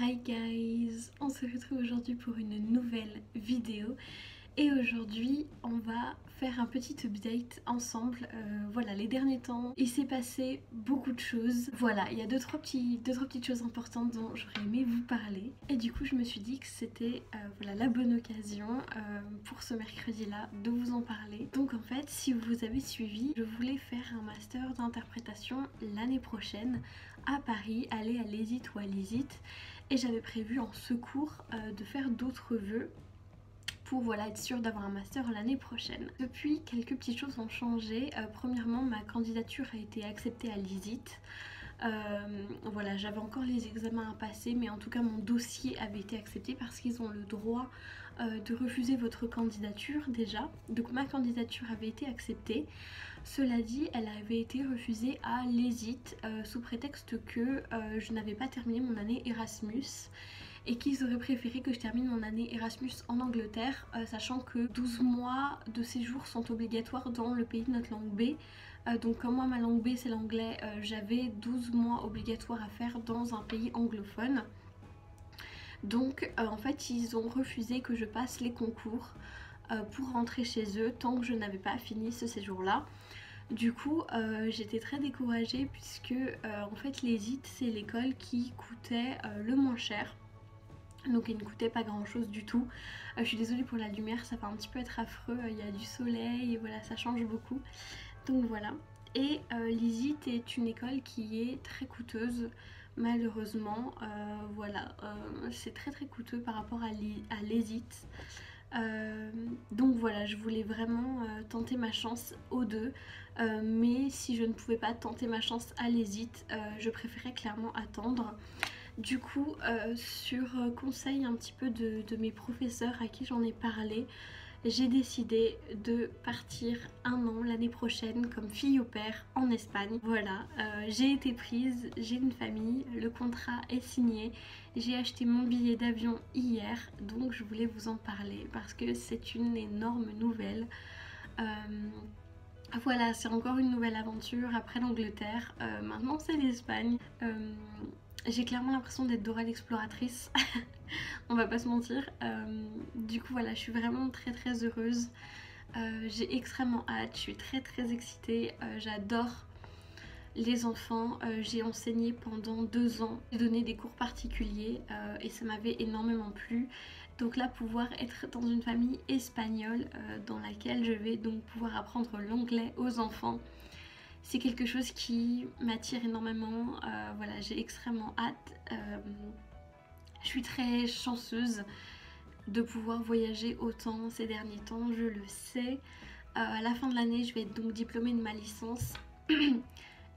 Hi guys, on se retrouve aujourd'hui pour une nouvelle vidéo et aujourd'hui on va faire un petit update ensemble. Voilà, les derniers temps il s'est passé beaucoup de choses. Voilà, il y a deux trois petites choses importantes dont j'aurais aimé vous parler et du coup je me suis dit que c'était voilà, la bonne occasion pour ce mercredi là de vous en parler. Donc en fait, si vous avez suivi, je voulais faire un master d'interprétation l'année prochaine à Paris, aller à l'ESIT ou à l'ISIT, et j'avais prévu en secours de faire d'autres vœux pour voilà, être sûre d'avoir un master l'année prochaine. Depuis, quelques petites choses ont changé. Premièrement, ma candidature a été acceptée à l'ISIT. Voilà, j'avais encore les examens à passer, mais en tout cas mon dossier avait été accepté parce qu'ils ont le droit de refuser votre candidature déjà. Donc ma candidature avait été acceptée. Cela dit, elle avait été refusée à l'ESIT sous prétexte que je n'avais pas terminé mon année Erasmus et qu'ils auraient préféré que je termine mon année Erasmus en Angleterre, sachant que 12 mois de séjour sont obligatoires dans le pays de notre langue B. Donc comme moi ma langue B c'est l'anglais, j'avais 12 mois obligatoires à faire dans un pays anglophone. Donc en fait ils ont refusé que je passe les concours pour rentrer chez eux tant que je n'avais pas fini ce séjour là. Du coup j'étais très découragée puisque en fait l'ESIT c'est l'école qui coûtait le moins cher. Donc il ne coûtait pas grand chose du tout. Je suis désolée pour la lumière, ça va un petit peu être affreux, il y a du soleil et voilà, ça change beaucoup. Donc voilà. Et l'ISIT est une école qui est très coûteuse malheureusement. Voilà, c'est très coûteux par rapport à l'ESIT. Donc voilà, je voulais vraiment tenter ma chance aux deux, mais si je ne pouvais pas tenter ma chance à l'ESIT, je préférais clairement attendre. Du coup, sur conseil un petit peu de mes professeurs à qui j'en ai parlé, j'ai décidé de partir un an l'année prochaine comme fille au pair en Espagne. Voilà, j'ai été prise, j'ai une famille, le contrat est signé, j'ai acheté mon billet d'avion hier, donc je voulais vous en parler parce que c'est une énorme nouvelle. Voilà, c'est encore une nouvelle aventure après l'Angleterre. Maintenant c'est l'Espagne. J'ai clairement l'impression d'être Dora l'exploratrice, on va pas se mentir. Du coup voilà, je suis vraiment très heureuse. J'ai extrêmement hâte, je suis très excitée. J'adore les enfants, j'ai enseigné pendant 2 ans, j'ai donné des cours particuliers et ça m'avait énormément plu. Donc là, pouvoir être dans une famille espagnole dans laquelle je vais donc pouvoir apprendre l'anglais aux enfants, c'est quelque chose qui m'attire énormément. Voilà, j'ai extrêmement hâte. Je suis très chanceuse de pouvoir voyager autant ces derniers temps, je le sais. À la fin de l'année, je vais être donc diplômée de ma licence.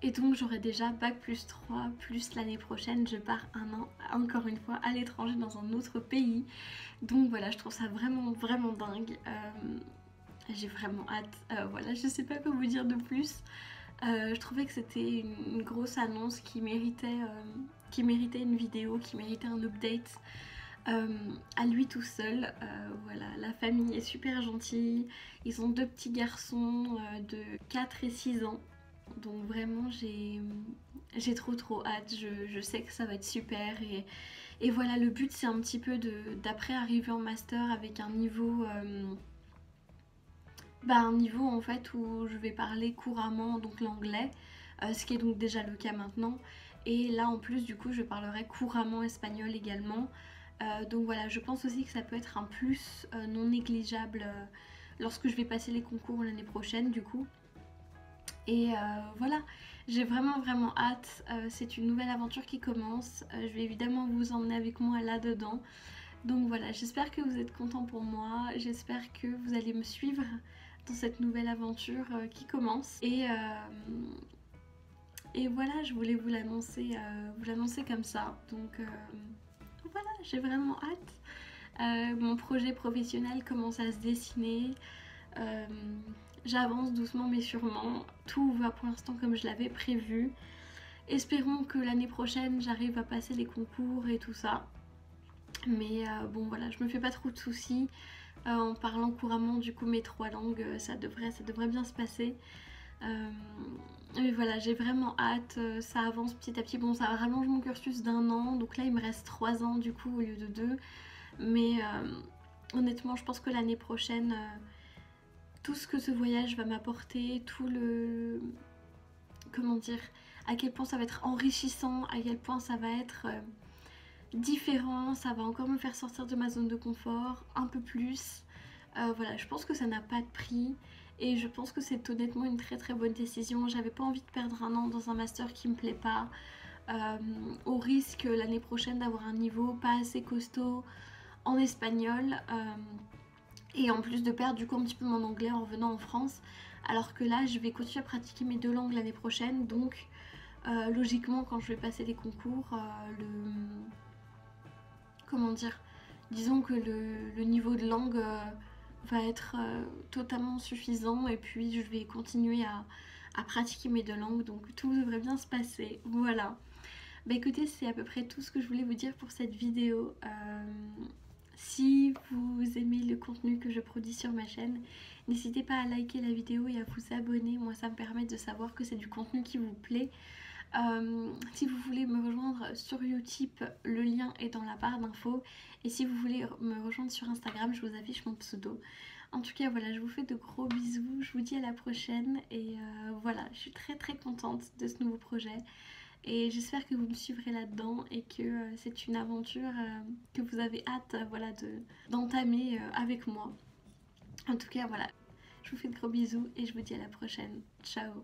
Et donc j'aurai déjà bac+3, plus l'année prochaine je pars un an encore une fois à l'étranger dans un autre pays. Donc voilà, je trouve ça vraiment dingue. J'ai vraiment hâte. Voilà, je sais pas quoi vous dire de plus. Je trouvais que c'était une grosse annonce qui méritait une vidéo, qui méritait un update à lui tout seul. Voilà, la famille est super gentille. Ils ont 2 petits garçons de 4 et 6 ans. Donc vraiment j'ai trop hâte, je sais que ça va être super et voilà, le but c'est un petit peu d'après arriver en master avec un niveau un niveau en fait où je vais parler couramment donc l'anglais, ce qui est donc déjà le cas maintenant, et là en plus du coup je parlerai couramment espagnol également. Donc voilà, je pense aussi que ça peut être un plus non négligeable lorsque je vais passer les concours l'année prochaine du coup. Et voilà, j'ai vraiment hâte. C'est une nouvelle aventure qui commence. Je vais évidemment vous emmener avec moi là-dedans. Donc voilà, j'espère que vous êtes contents pour moi. J'espère que vous allez me suivre dans cette nouvelle aventure qui commence. Et voilà, je voulais vous l'annoncer comme ça. Donc voilà, j'ai vraiment hâte. Mon projet professionnel commence à se dessiner. J'avance doucement mais sûrement. Tout va pour l'instant comme je l'avais prévu. Espérons que l'année prochaine j'arrive à passer les concours et tout ça. Mais bon voilà, je me fais pas trop de soucis. En parlant couramment du coup mes 3 langues, ça devrait bien se passer. Mais voilà, j'ai vraiment hâte, ça avance petit à petit. Bon, ça rallonge mon cursus d'un an, donc là il me reste 3 ans du coup au lieu de 2. Mais honnêtement, je pense que l'année prochaine, tout ce que ce voyage va m'apporter, tout le... Comment dire, à quel point ça va être enrichissant, à quel point ça va être différent, ça va encore me faire sortir de ma zone de confort un peu plus. Voilà, je pense que ça n'a pas de prix et je pense que c'est honnêtement une très très bonne décision. J'avais pas envie de perdre un an dans un master qui me plaît pas, au risque l'année prochaine d'avoir un niveau pas assez costaud en espagnol, et en plus de perdre du coup un petit peu mon anglais en revenant en France, alors que là je vais continuer à pratiquer mes 2 langues l'année prochaine, donc logiquement quand je vais passer les concours, comment dire, disons que le niveau de langue va être totalement suffisant et puis je vais continuer à pratiquer mes 2 langues, donc tout devrait bien se passer. Voilà. Bah écoutez, c'est à peu près tout ce que je voulais vous dire pour cette vidéo. Si vous aimez le contenu que je produis sur ma chaîne, n'hésitez pas à liker la vidéo et à vous abonner. Moi, ça me permet de savoir que c'est du contenu qui vous plaît. Si vous voulez me rejoindre sur Utip, le lien est dans la barre d'infos. Et si vous voulez me rejoindre sur Instagram, je vous affiche mon pseudo. En tout cas, voilà, je vous fais de gros bisous. Je vous dis à la prochaine. Et voilà, je suis très très contente de ce nouveau projet. Et j'espère que vous me suivrez là-dedans et que c'est une aventure que vous avez hâte voilà, d'entamer avec moi. En tout cas, voilà, je vous fais de gros bisous et je vous dis à la prochaine. Ciao!